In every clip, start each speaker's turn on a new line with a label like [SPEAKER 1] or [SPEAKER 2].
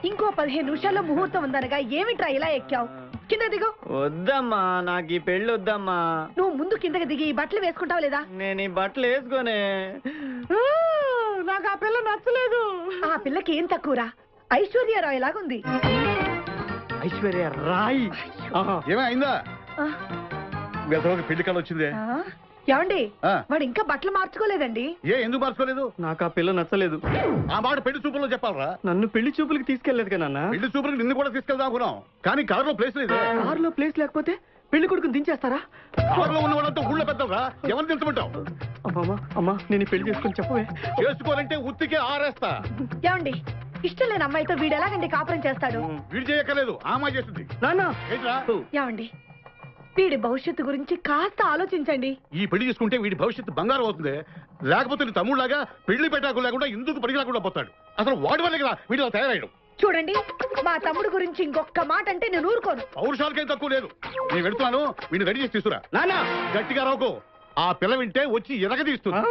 [SPEAKER 1] ఇంకో 15 నిమిషాల్లో ముహూర్తం ఉందనగా ఏమిట్రా ఇలా ఎక్కావు? కింద దిగు.
[SPEAKER 2] వద్దమ్మా, నాకు ఈ పెళ్లి వద్దమ్మా.
[SPEAKER 1] నువ్వు ముందు కిందకి దిగి ఈ బట్టలు వేసుకుంటావు లేదా?
[SPEAKER 2] నేను ఈ బట్టలు వేసుకోనే. నాకు ఆ పిల్ల నచ్చలేదు.
[SPEAKER 1] ఆ పిల్లకి ఏం తక్కువరా? ఐశ్వర్యరాయ్ లాగుంది.
[SPEAKER 2] ఐశ్వర్య రాయ్
[SPEAKER 3] ఏమైందా? పెళ్లి కాలం వచ్చిందే.
[SPEAKER 1] ఏమండి, వాడు ఇంకా బట్టలు మార్చుకోలేదండి.
[SPEAKER 3] ఎందుకు మార్చుకోలేదు?
[SPEAKER 2] నాకు ఆ పిల్ల నచ్చలేదు.
[SPEAKER 3] ఆ మాట పెళ్లి చూపుల్లో చెప్పాలరా.
[SPEAKER 2] నన్ను పెళ్లి చూపులకి తీసుకెళ్లేదు కదా నాన్న.
[SPEAKER 3] పెళ్లి చూపులకి నిన్ను కూడా తీసుకెళ్దాం అనుకున్నాం, కానీ కారులో ప్లేస్ లేదు.
[SPEAKER 2] కారులో ప్లేస్ లేకపోతే పెళ్లి కొడుకుని దించేస్తారా?
[SPEAKER 3] కారులో ఉన్న వాళ్ళంతా ఊళ్ళో పెద్దవరా, ఎవరిని దించమంటావు?
[SPEAKER 2] అమ్మా, నేను ఈ పెళ్లి చేసుకుని చెప్పవే.
[SPEAKER 3] చేసుకోవాలంటే ఉత్తికే ఆరేస్తా.
[SPEAKER 1] ఏమండి, ఇష్టం లేని అమ్మాయితో వీడు ఎలాగండి కాపురం చేస్తాడు?
[SPEAKER 3] వీడు చేయక్కర్లేదు, ఆ అమ్మాయి చేస్తుంది. ఏమండి,
[SPEAKER 1] వీడి భవిష్యత్తు గురించి కాస్త ఆలోచించండి.
[SPEAKER 3] ఈ పెళ్లి చేసుకుంటే వీడి భవిష్యత్తు బంగారం అవుతుంది. లేకపోతే తమ్ముళ్లాగా పెళ్లి పెట్టాకు లేకుండా ఎందుకు పనికి రాకుండా పోతాడు. అసలు వాడి వల్లే కదా వీడిలో తయారయ్యాడు.
[SPEAKER 1] చూడండి, మా తమ్ముడు గురించి ఇంకొక మాట అంటే నేను ఊరుకోను.
[SPEAKER 3] పౌరుషాలకేం తక్కువ లేదు. నేను వెళ్తున్నాను, వీడిని రెడీ చేసి తీసుకురా.
[SPEAKER 2] నానా
[SPEAKER 3] గట్టిగా రావుకో, ఆ పిల్ల వింటే వచ్చి ఎరగదీస్తున్నా.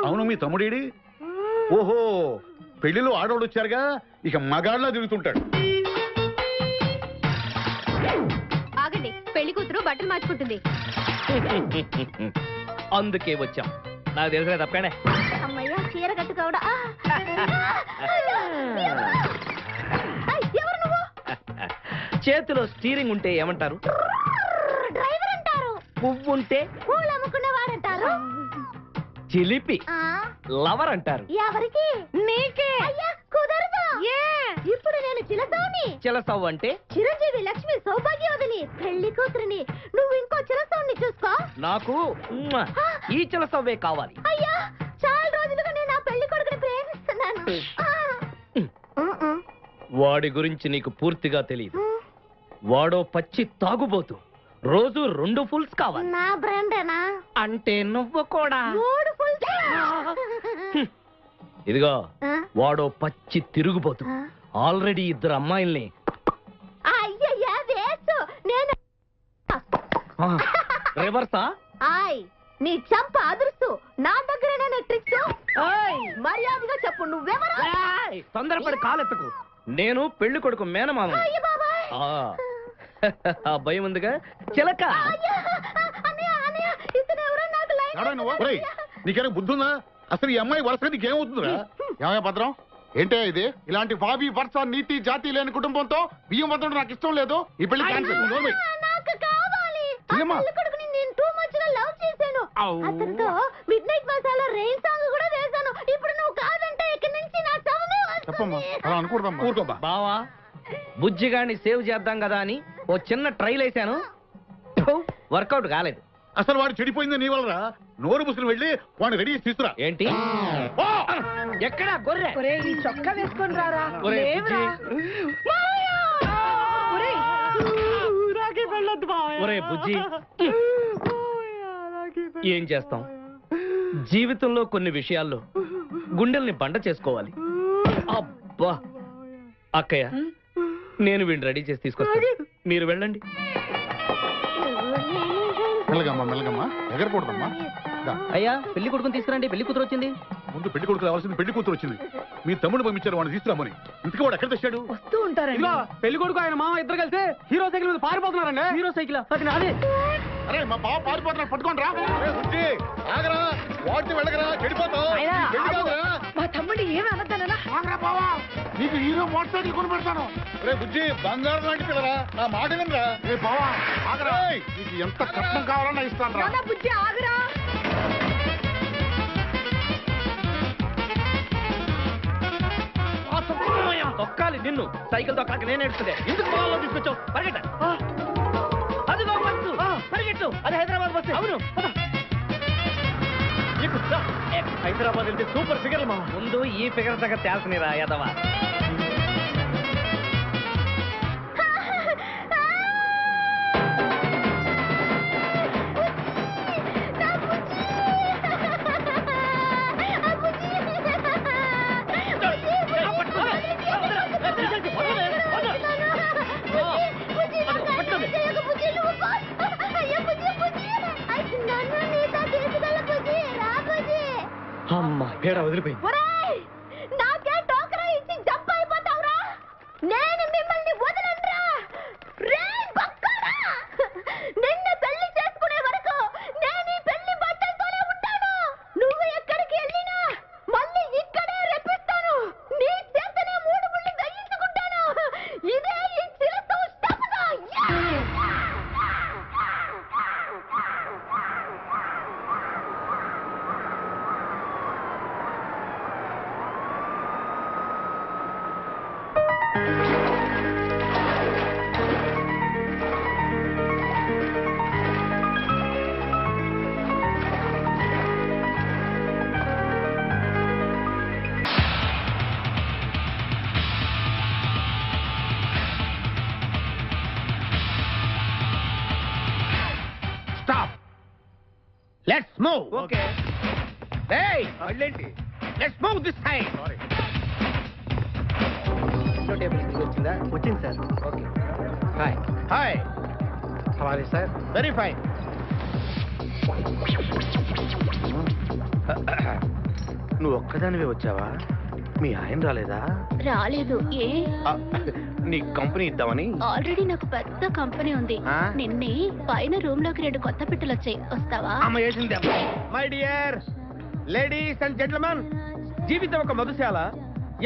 [SPEAKER 3] అవును, మీ తమ్ముడేడి? ఓహో, పెళ్లిలో ఆడవాళ్ళు వచ్చారుగా, ఇక మగాళ్ళ తిరుగుతుంటాడు.
[SPEAKER 4] ఆగండి, పెళ్లి కూతురు బట్టలు మార్చుకుంటుంది.
[SPEAKER 2] అందుకే వచ్చాం. నాకు తెలిసిన తప్పగానే.
[SPEAKER 4] అమ్మయ్య, చీర కట్టుకోవడా? ఎవరు నువ్వు?
[SPEAKER 2] చేతిలో స్టీరింగ్ ఉంటే ఏమంటారు?
[SPEAKER 4] డ్రైవర్ అంటారు.
[SPEAKER 2] పువ్వు ఉంటే
[SPEAKER 4] పూలు అమ్ముకునేవాడంటారు.
[SPEAKER 2] చిలిపి లవర్ అంటారు.
[SPEAKER 4] ఎవరికి? నీకే. అయ్యా, కుదరదు. ఇప్పుడు నేను చిలసౌని.
[SPEAKER 2] చిలసవ్ అంటే
[SPEAKER 4] చిరంజీవి లక్ష్మి సౌభాగ్యవతిని, పెళ్లి కూతురిని. నువ్వు ఇంకో చిలసౌని చూసుకో.
[SPEAKER 2] నాకు ఈ చిలసవ్వే కావాలి.
[SPEAKER 4] అయ్యా, చాలా రోజులుగా నేను ఆ పెళ్లి కొడుకుని ప్రేమిస్తున్నాను.
[SPEAKER 2] వాడి గురించి నీకు పూర్తిగా తెలియదు. వాడో పచ్చి తాగుబోతు. రోజు 2 ఫుల్స్ కావాలి.
[SPEAKER 4] నా బ్రాండేనా?
[SPEAKER 2] అంటే నువ్వు కూడా
[SPEAKER 4] 3 ఫుల్స్.
[SPEAKER 2] ఇదిగో, వాడో పచ్చి తిరుగుబోతు. ఆల్రెడీ 2 అమ్మాయిల్ని.
[SPEAKER 4] అయ్యయ్యా, వేసు. నేను
[SPEAKER 2] రివర్సా?
[SPEAKER 4] ఆయ్, నీ చంప అదురుస్తూ నా దగ్గరేనే ట్రిక్స్. మర్యాదగా చెప్పు, నువ్వెవరు?
[SPEAKER 2] తొందరపడి కాలెత్తకు. నేను పెళ్లి కొడుకు మేనమామ. ఆ భయం ఉందిగా చిలక.
[SPEAKER 3] నీకేనా బుద్ధుందా? అసలు ఈ అమ్మాయి వరుసగా నీకేమవుతుందిరా? ఏమయ్య భద్రం, ఏంటే ఇది? ఇలాంటి బాబీ వరుస నీతి జాతి లేని కుటుంబంతో బియ్యం వద్దడం నాకు ఇష్టం లేదు. ఈ పెళ్లి క్యాన్సిల్.
[SPEAKER 4] నాకు కావాలి. నేను టూ మచ్ గా లవ్ చేశాను. అతనితో mid night masala rain song కూడా వేశాను. ఇప్పుడు నువ్వు కాదంటే ఇక్కడి నుంచి నా శవమే వస్తుంది.
[SPEAKER 2] బావా, బుజ్జిగాన్ని సేవ్ చేద్దాం కదా అని ఓ చిన్న ట్రైల్ వేసాను. వర్కౌట్ కాలేదు.
[SPEAKER 3] అసలు వాడు చెడిపోయింది నీ వల్లరా. నోరు ముసులు వెళ్ళి వాడిని రెడీ చేసి తీసుకురా.
[SPEAKER 2] ఏంటి? ఎక్కడ గొర్రె?
[SPEAKER 1] ఈ చొక్కా వేసుకొని రారా.
[SPEAKER 2] ఒరే బుజ్జి, ఏం చేస్తాం? జీవితంలో కొన్ని విషయాల్లో గుండెల్ని బండ చేసుకోవాలి. అబ్బా, అక్కయ్య, నేను వీడిని రెడీ చేసి తీసుకొస్తాను. మీరు వెళ్ళండి.
[SPEAKER 3] మెల్లగమ్మా, మెల్లగమ్మా, ఎగరకూడదమ్మా.
[SPEAKER 2] అయ్యా, పెళ్లి కొడుకుని తీసుకురండి. పెళ్లి కూతురు వచ్చింది.
[SPEAKER 3] ముందు పెళ్లి కొడుకు రావాల్సింది, పెళ్లి కూతురు వచ్చింది. మీ తమ్ముడు పంపించారు వాడిని తీసుకురామని. ఇంతకీ వాడు ఎక్కడ తెచ్చాడు?
[SPEAKER 1] వస్తూ ఉంటారండి.
[SPEAKER 2] పెళ్లి కొడుకు ఆయన మామ ఇద్దరు కలిసి హీరో సైకిల్ మీద పారిపోతున్నారండి. హీరో సైకిల్ అదే.
[SPEAKER 3] అరే, మా బావ పారిపోతున్నా, పట్టుకోండి రా. ఆగరా, వాడిని వెళ్ళగరా, చెడిపోతావు.
[SPEAKER 1] మా తమ్ముడు ఏమి అనద్దనా?
[SPEAKER 3] నీకు హీరో మోటార్ సైకిల్ కొని పెడతాను. రే బుజ్జి, బంగారం లాంటి పిల్లరా, నా మాట వినరా. రే బావా, ఆగరా. నీకు ఎంత కట్నం కావాలన్నా ఇస్తాను రా.
[SPEAKER 1] బుజ్జి, ఆగరా.
[SPEAKER 2] తొక్కాలి నిన్ను. సైకిల్ తొక్కాక నేను ఎడుతుంది. ఎందుకు పొలంలో తీసుకొచ్చావు? పరిగెట్ట. అది బస్సు, పరిగెట్టు. అది హైదరాబాద్ బస్సు. అవును, హైదరాబాద్ వెళ్తే సూపర్ ఫిగర్ మా. ముందు ఈ ఫిగర్ దగ్గర తేల్చనిరా యాదవా. అమ్మా, పేడ వదిలిపోయింది.
[SPEAKER 5] మూవ్.
[SPEAKER 3] ఓకే.
[SPEAKER 5] ఏయ్ మళ్ళేంటి? Let's move this side.
[SPEAKER 6] వచ్చిందా? వచ్చింది సార్.
[SPEAKER 5] ఓకే.
[SPEAKER 6] హాయ్.
[SPEAKER 5] హాయ్.
[SPEAKER 6] సవారీ సార్.
[SPEAKER 5] Very fine.
[SPEAKER 6] నువ్వు ఒక్కదానివే వచ్చావా? మీ ఆయన రాలేదా?
[SPEAKER 4] రాలేదు. ఏ
[SPEAKER 6] నీ కంపెనీ ఇద్దామని.
[SPEAKER 4] ఆల్రెడీ నాకు పెద్ద కంపెనీ ఉంది.
[SPEAKER 6] ఆ?
[SPEAKER 4] నిన్నే పైన రూమ్ లోకి 2 కొత్త పిట్టలు వచ్చాయి. వస్తావా?
[SPEAKER 6] అమ్మ వేసింది.
[SPEAKER 5] My dear ladies and gentlemen, జీవితం ఒక మధుశాల,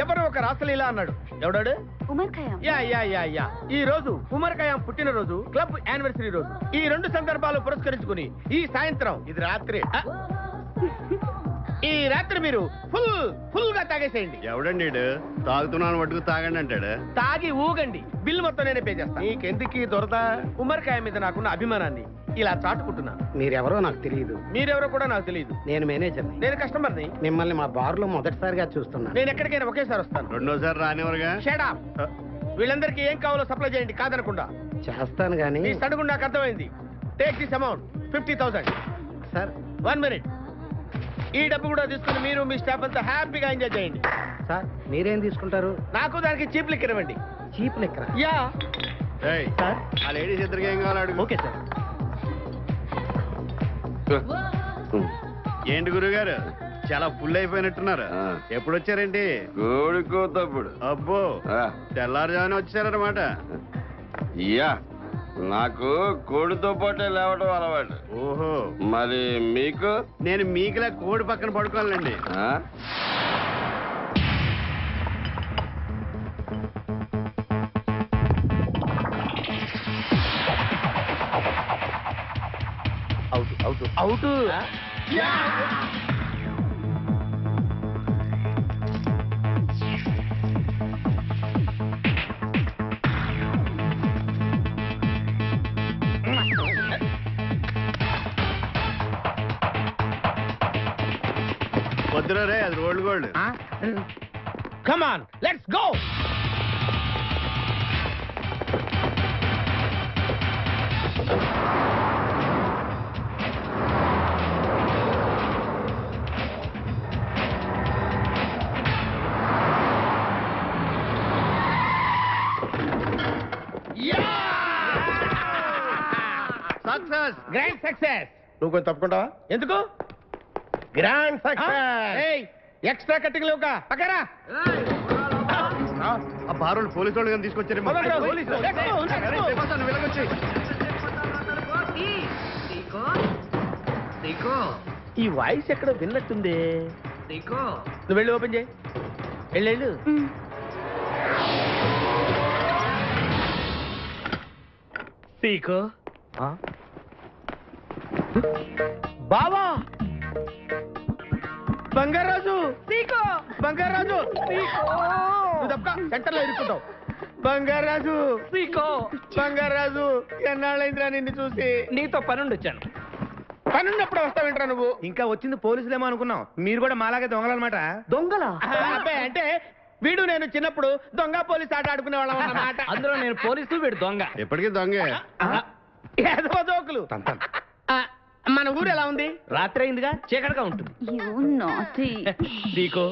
[SPEAKER 5] ఎవరు ఒక రాసలీల అన్నాడు. ఎవడాడు?
[SPEAKER 4] Omar Khayyam.
[SPEAKER 5] Yeah yeah yeah yeah. ఈ రోజు ఉమర్ ఖయాం పుట్టినరోజు, క్లబ్ యానివర్సరీ రోజు. ఈ 2 సందర్భాలు పురస్కరించుకుని ఈ సాయంత్రం,
[SPEAKER 3] ఇది రాత్రి.
[SPEAKER 5] ఈ రాత్రి మీరు ఫుల్ గా తాగేసేయండి.
[SPEAKER 3] ఎవడండి తాగుతున్నాను మటుకు తాగండి అంటాడు.
[SPEAKER 5] తాగి ఊగండి. బిల్ మొత్తం నేనే పే చేస్తాను.
[SPEAKER 3] నీకెందుకు దొరద?
[SPEAKER 5] ఉమర్ ఖయాం మీద నాకున్న అభిమానాన్ని ఇలా చాటుకుంటున్నాను.
[SPEAKER 6] మీరెవరో నాకు తెలియదు.
[SPEAKER 5] మీరెవరో కూడా నాకు తెలియదు.
[SPEAKER 6] నేను మేనేజర్ని.
[SPEAKER 5] నేను కస్టమర్ని.
[SPEAKER 6] మిమ్మల్ని మా బార్లో మొదటిసారిగా చూస్తున్నా.
[SPEAKER 5] నేను ఎక్కడికైనా ఒకేసారి వస్తాను.
[SPEAKER 3] రెండోసారి రానివరుగా.
[SPEAKER 5] Shut up. వీళ్ళందరికీ ఏం కావాలో సప్లై చేయండి, కాదనకుండా.
[SPEAKER 6] చేస్తాను గానీ
[SPEAKER 5] మీ సడుగు నాకు అర్థమైంది. Take this amount 50,000.
[SPEAKER 6] Sir.
[SPEAKER 5] 1 minute. ఈ డబ్బు కూడా తీసుకుని మీరు మీ స్టాఫ్ అంతా హ్యాపీగా ఎంజాయ్ చేయండి.
[SPEAKER 6] సార్ మీరేం తీసుకుంటారు?
[SPEAKER 5] నాకు దానికి చీప్ లిక్కర్ ఇవ్వండి.
[SPEAKER 6] చీప్ లెక్కరా?
[SPEAKER 5] యా.
[SPEAKER 6] సార్.
[SPEAKER 3] ఆ లేడీస్ ఇద్దరికి ఏం కావాలి అడుగు.
[SPEAKER 6] Okay sir.
[SPEAKER 3] ఏంటి గురుగారు చాలా ఫుల్ అయిపోయినట్టున్నారు. ఎప్పుడు వచ్చారేంటి?
[SPEAKER 7] కోడికోతప్పుడు
[SPEAKER 3] అబ్బో తెల్లారుజామున వచ్చారన్నమాట.
[SPEAKER 7] యా నాకు కోడితో పాటే లేవడం అలవాటు.
[SPEAKER 3] ఓహో.
[SPEAKER 7] మరి మీకు?
[SPEAKER 3] నేను మీకులా కోడి పక్కన పడుకోవాలండి.
[SPEAKER 7] ఆ?
[SPEAKER 5] అవుట్.
[SPEAKER 3] వద్దురా రే, అది rolled gold.
[SPEAKER 5] Come on, let's go.
[SPEAKER 3] Success.
[SPEAKER 5] Grand success.
[SPEAKER 3] నువ్వు కొంచెం తప్పుకుంటావా?
[SPEAKER 5] ఎందుకు?
[SPEAKER 3] Grand success.
[SPEAKER 5] ఎక్స్ట్రా కట్టింగ్ లేవుగా పక్కరా.
[SPEAKER 3] ఆ బారోళ్ళు పోలీసు వాళ్ళు కానీ తీసుకొచ్చారు.
[SPEAKER 5] పదండి రా, పోలీసులు. ఈ వాయిస్ ఎక్కడ విన్నట్టుంది. నువ్వు వెళ్ళి ఓపెన్ చేయి. వెళ్ళు.
[SPEAKER 2] సీకో.
[SPEAKER 5] బావా, బంగారాజు. బంగారాజు నువ్వు తప్ప సెంటర్ లో ఇరుక్కుంటావు. బంగారాజు. బంగారాజు, ఎన్నాళ్ళైందిరా నిన్ను చూసి.
[SPEAKER 2] నీతో పనుండి వచ్చాను.
[SPEAKER 5] పనున్నప్పుడు వస్తావేంట్రా నువ్వు?
[SPEAKER 6] ఇంకా వచ్చింది పోలీసులేమో అనుకున్నాం. మీరు కూడా మాలాగే దొంగలన్నమాట.
[SPEAKER 2] దొంగలా?
[SPEAKER 5] అబ్బాయి అంటే వీడు నేను చిన్నప్పుడు దొంగ పోలీస్ ఆట ఆడుకునే వాళ్ళం అన్నమాట.
[SPEAKER 2] అందులో నేను పోలీసు, వీడు దొంగ.
[SPEAKER 3] ఎప్పటికీ దొంగే.
[SPEAKER 5] ఏదో జోకులు. మన ఊరు ఎలా ఉంది?
[SPEAKER 2] రాత్రి అయిందిగా, చీకటిగా ఉంటుంది. సీకో,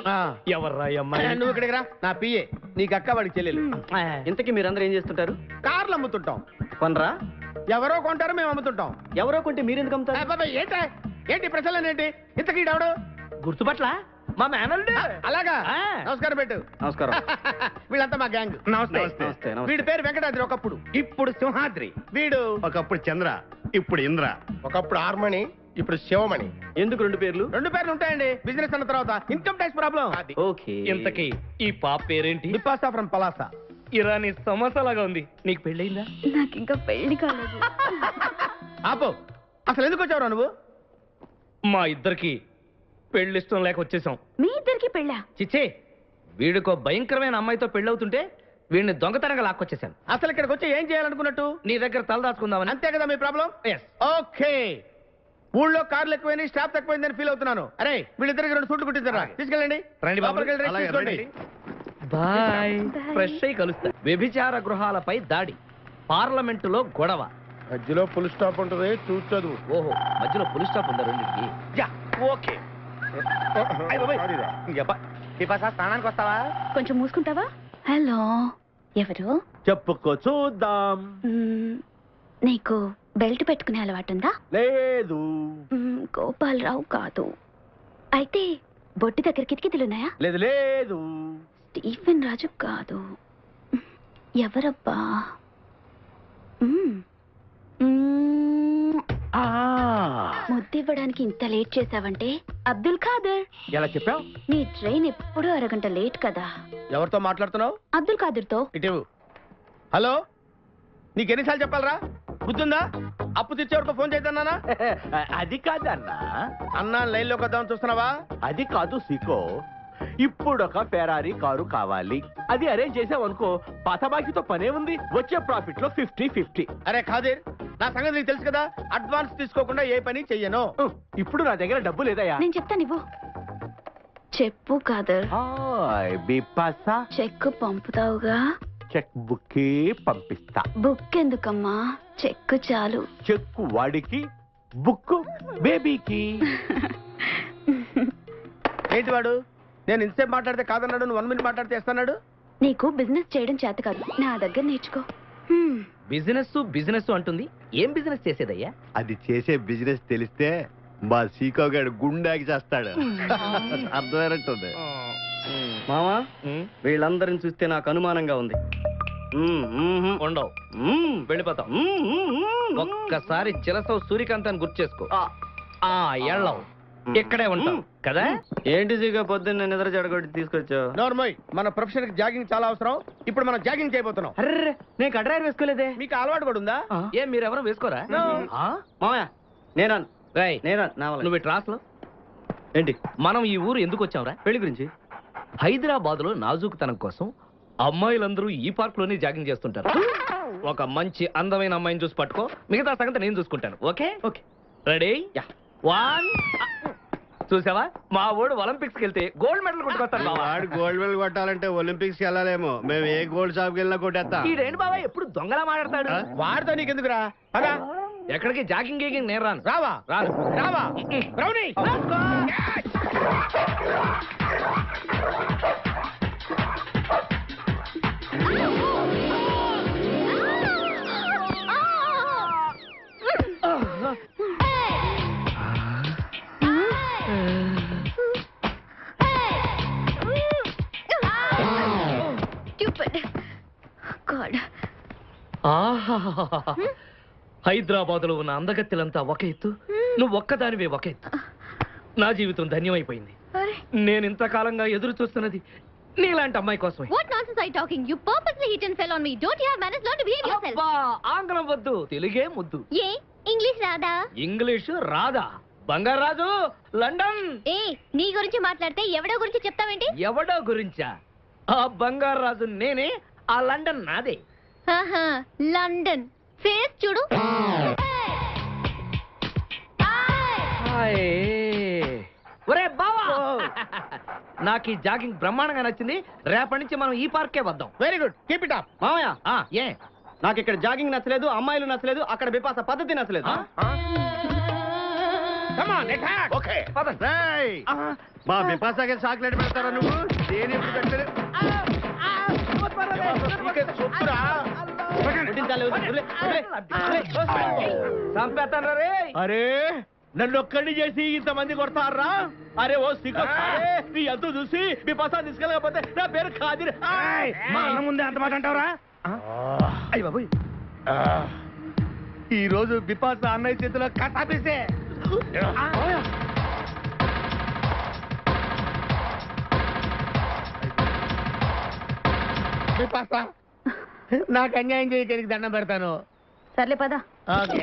[SPEAKER 2] ఎవర్రా ఈ అమ్మాయి?
[SPEAKER 5] నువ్వు ఇక్కడికి రా. నా పిఏ, నీకు అక్క వాడికి చెల్లెలు.
[SPEAKER 6] ఇంతకీ మీరందరూ ఏం చేస్తుంటారు?
[SPEAKER 5] కార్లు అమ్ముతుంటాం.
[SPEAKER 6] కొనరా?
[SPEAKER 5] ఎవరో కొంటారు, మేము అమ్ముతుంటాం.
[SPEAKER 6] ఎవరో కొంటే మీరెందుకు అమ్ముతారు?
[SPEAKER 5] అబ్బాయి ఏంటి ప్రశ్నలు ఏంటి? ఇంతకీ ఈడెవడు?
[SPEAKER 2] గుర్తుపట్ల మా మేనల్లుడు.
[SPEAKER 5] అలాగా?
[SPEAKER 2] ఆ.
[SPEAKER 5] నమస్కారం పెట్టు.
[SPEAKER 6] నమస్కారం.
[SPEAKER 5] వీళ్ళంతా మా గ్యాంగ్.
[SPEAKER 6] నమస్తే.
[SPEAKER 5] వీడి పేరు వెంకటాద్రి, ఒకప్పుడు. ఇప్పుడు సింహాద్రి. వీడు
[SPEAKER 3] ఒకప్పుడు చంద్ర, ఇప్పుడు ఇంద్ర.
[SPEAKER 5] ఒకప్పుడు ఆర్మణి, ఇప్పుడు శివమణి.
[SPEAKER 6] ఎందుకు 2 పేర్లు?
[SPEAKER 5] 2 పేర్లు ఉంటాయండి. బిజినెస్ అన్న తర్వాత ఇన్కమ్ ట్యాక్స్ ప్రాబ్లం.
[SPEAKER 6] ఓకే.
[SPEAKER 2] ఇంతకీ ఈ పాప పేరేంటి?
[SPEAKER 5] బిపాసా ఫ్రమ్ పలాసా.
[SPEAKER 2] ఇరానీ సమోసాలాగా ఉంది. నీకు పెళ్ళయిందా?
[SPEAKER 4] నాకు ఇంకా పెళ్లి కాలేదు.
[SPEAKER 5] ఆపో, అసలు ఎందుకు వచ్చావురా నువ్వు?
[SPEAKER 2] మా ఇద్దరికి పెళ్ళిష్టం లేక వచ్చేసాం.
[SPEAKER 4] మీ ఇద్దరికి పెళ్ళా?
[SPEAKER 2] చిచ్చే, వీడికో భయంకరమైన అమ్మాయితో పెళ్ళవుతుంటే వీడిని దొంగతనంగా లాక్కొచ్చేసాను.
[SPEAKER 5] అసలు ఇక్కడికి వచ్చి ఏం చేయాలనుకున్నట్టు?
[SPEAKER 2] నీ దగ్గర తలదాచుకుందామని.
[SPEAKER 5] అంతే కదా మీ ప్రాబ్లం? ఓకే. ఊళ్ళో కార్లు ఎక్కువైంది, స్టాఫ్ తక్కువైందని ఫీల్ అవుతున్నాను. అరే వీళ్ళిద్దరికి 2 సూట్లు కుట్టించారా? తీసుకెళ్ళండి.
[SPEAKER 2] రండి బాబు.
[SPEAKER 5] లోపలికి వెళ్ళి రెస్ట్
[SPEAKER 3] అలాగే,
[SPEAKER 5] తీసుకోండి.
[SPEAKER 3] రండి.
[SPEAKER 2] బాయ్.
[SPEAKER 4] Bye.
[SPEAKER 2] ఫ్రెష్ అయి కలుస్తా. వ్యభిచార గృహాలపై దాడి, పార్లమెంటులో గొడవ,
[SPEAKER 5] మధ్యలో ఫుల్ స్టాప్ ఉంటుంది చూసి చదువు.
[SPEAKER 2] ఓహో, మధ్యలో పులి స్టాప్ ఉందా రెండింటికి?
[SPEAKER 6] Yeah okay. స్నానానికి వస్తావా?
[SPEAKER 4] కొంచెం మూసుకుంటావా? హలో, ఎవరు?
[SPEAKER 5] చెప్పుకో చూద్దాం.
[SPEAKER 4] నీకు బెల్ట్ పెట్టుకునే అలవాటుందా?
[SPEAKER 5] లేదు.
[SPEAKER 4] గోపాలరావు కాదు. అయితే బొట్టి దగ్గర కిటికీలున్నాయా?
[SPEAKER 5] లేదు లేదు.
[SPEAKER 4] స్టీఫెన్ రాజు కాదు. ఎవరబ్బా? ముద్దివ్వడానికి ఇంత లేట్ చేసావంటే అబ్దుల్ ఖాదర్.
[SPEAKER 5] ఎలా చెప్పావు?
[SPEAKER 4] నీ ట్రైన్ ఎప్పుడు అరగంట లేట్ కదా.
[SPEAKER 5] ఎవరితో మాట్లాడుతున్నావు?
[SPEAKER 4] అబ్దుల్ ఖాదర్తో.
[SPEAKER 5] ఇటు. హలో, నీకెన్నిసార్లు చెప్పాలరా? గుర్తుందా? అప్పు తెచ్చేవాడితో ఫోన్ చేద్దానా?
[SPEAKER 6] అది కాదన్నా,
[SPEAKER 5] అన్నా లైన్ లోకి వద్దామని చూస్తున్నావా?
[SPEAKER 6] అది కాదు సీకో. ఇప్పుడు ఒక ఫెరారీ కారు కావాలి. అది అరేంజ్ చేసావనుకో, పాత బాకీతో పనే ఉంది. వచ్చే ప్రాఫిట్ లో 50-50.
[SPEAKER 5] అరే ఖాదీర్, నా సంగతి నీకు తెలుసు కదా. అడ్వాన్స్ తీసుకోకుండా ఏ పని చెయ్యను.
[SPEAKER 6] ఇప్పుడు నా దగ్గర డబ్బు లేదయ్యా.
[SPEAKER 4] నేను చెప్తాను ఇవ్వు. చెప్పు ఖాదర్.
[SPEAKER 6] హాయ్ బిపాసా,
[SPEAKER 4] చెక్ పంపుతావుగా?
[SPEAKER 6] చెక్ బుక్ పంపిస్తా.
[SPEAKER 4] బుక్ ఎందుకమ్మా, చెక్ చాలు.
[SPEAKER 6] చెక్ వాడికి, బుక్ బేబీకి.
[SPEAKER 5] ఏంటి వాడు? నేను ఇంతసేపు మాట్లాడితే కాదన్నాడు, నువ్వు 1 మినిట్ మాట్లాడితే ఇస్తాడు.
[SPEAKER 4] నీకు బిజినెస్ చేయడం చేత కాదు, నా దగ్గర నేర్చుకో.
[SPEAKER 2] బిజినెస్ బిజినెస్ అంటుంది. ఏం బిజినెస్ చేసేదయ్యా?
[SPEAKER 8] అది చేసే బిజినెస్ తెలిస్తే మా సీకో గారు గుండాకి చేస్తాడు. అర్థమైనట్టుంది.
[SPEAKER 9] మామా, వీళ్ళందరిని చూస్తే నాకు అనుమానంగా ఉంది.
[SPEAKER 2] ఉండవు, వెళ్ళిపోతాం. ఒక్కసారి చిలసవు సూర్యకాంతాన్ని గుర్తు చేసుకో. ఎళ్ళవు, ఇక్కడే ఉంటాం కదా.
[SPEAKER 9] ఏంటి సీగా పొద్దున్న నిద్ర చెడగొట్టి తీసుకొచ్చావు?
[SPEAKER 5] నోర్మోయ్, మన ప్రొఫెషన్ కి జాగింగ్ చాలా అవసరం. ఇప్పుడు మనం జాగింగ్ చేయబోతున్నాం.
[SPEAKER 2] అర్రే, నేను కడ్రాయర్ వేసుకోలేదే.
[SPEAKER 5] మీకు అలవాటు కూడా ఉందా?
[SPEAKER 2] ఏం మీరెవరు వేసుకోరా?
[SPEAKER 9] మామయ్య, నేరాను.
[SPEAKER 2] రేయ్,
[SPEAKER 9] నా వల్ల.
[SPEAKER 2] నువ్వు ట్రాస్ లో
[SPEAKER 9] ఏంటి?
[SPEAKER 2] మనం ఈ ఊరు ఎందుకు వచ్చాంరా?
[SPEAKER 9] పెళ్లి గురించి.
[SPEAKER 2] హైదరాబాద్ లో నాజూకుతనం కోసం అమ్మాయిలందరూ ఈ పార్క్ లోనే జాగింగ్ చేస్తుంటారు. ఒక మంచి అందమైన అమ్మాయిని చూసి పట్టుకో, మిగతా సంగతి నేను చూసుకుంటాను. Okay
[SPEAKER 9] okay.
[SPEAKER 2] రెడీ? 1. చూసావా, మా ఓడు ఒలింపిక్స్ వెళ్తే గోల్డ్ మెడల్ కొట్టుకొస్తాడు.
[SPEAKER 8] వాడు గోల్డ్ మెడల్ కొట్టాలంటే ఒలింపిక్స్ వెళ్ళాలేమో. మేము ఏ గోల్డ్ షాప్కి వెళ్ళినా కొట్టేస్తాం.
[SPEAKER 2] ఈడేంటి బాబా ఎప్పుడు దొంగలా మాట్లాడతాడు?
[SPEAKER 5] వాడితో నీకెందుకురా? అలా
[SPEAKER 2] ఎక్కడికి జాగింగ్ గీగింగ్ నేను రాను.
[SPEAKER 5] రావా?
[SPEAKER 2] రాను.
[SPEAKER 5] రావా? రౌడీ!
[SPEAKER 2] హైదరాబాద్ లో ఉన్న అందగత్తెలంతా ఒక ఎత్తు, నువ్వు ఒక్కదానివే ఒక ఎత్తు. నా జీవితం ధన్యమైపోయింది. నేను ఇంతకాలంగా ఎదురు చూస్తున్నది నీలాంటి అమ్మాయి కోసమే.
[SPEAKER 4] What nonsense are you talking? You purposely hit and fell on me. Don't you have manners? Learn to behave yourself.
[SPEAKER 2] అబ్బా, ఆంగ్లం వద్దు, తెలుగే ముద్దు.
[SPEAKER 4] ఏ ఇంగ్లీష్ రాదా?
[SPEAKER 2] ఇంగ్లీషు రాదా? బంగారాజు, లండన్.
[SPEAKER 4] ఏ నీ గురించి మాట్లాడితే ఎవడో గురించి చెప్తావేంటి?
[SPEAKER 2] ఎవడో గురించా? ఆ బంగారాజు నేనే, ఆ లండన్ నాదే.
[SPEAKER 4] ఆహా, లండన్ ఫేస్ చూడు.
[SPEAKER 2] ఒరే బావా, నాకు ఈ జాగింగ్ బ్రహ్మాండంగా నచ్చింది. రేపటి నుంచి మనం ఈ పార్కే వద్దాం.
[SPEAKER 5] Very good, keep it up.
[SPEAKER 9] మామయ్య,
[SPEAKER 2] ఏ
[SPEAKER 9] నాకు ఇక్కడ జాగింగ్ నచ్చలేదు, అమ్మాయిలు నచ్చలేదు, అక్కడ బిపాస పద్ధతి నచ్చలేదు.
[SPEAKER 5] ఓకే,
[SPEAKER 8] మా బిపాసాకి చాక్లెట్ పెడతారా నువ్వు? దేని ఎప్పుడు పెట్టలేదు.
[SPEAKER 2] చంపేస్తాను రే.
[SPEAKER 5] అరే, నన్ను ఒక్కడిని చేసి ఇంతమంది కొడతారా? అరే ఓ సిగ్గు, నీ ఎంతో చూసి మీ పసా తీసుకెళ్ళకపోతే నా పేరు ఖాదీర్.
[SPEAKER 6] మా అన్న ముందే అంత మాట అంటావురా?
[SPEAKER 2] అయ్య బాబోయ్,
[SPEAKER 5] ఈ రోజు బిపాస అన్నయ్య చేతిలో కథాపేసే. బిపాస, నాకు అన్యాయం చేయడానికి దండం పెడతాను.
[SPEAKER 1] సర్లే పదా.
[SPEAKER 5] ఓకే.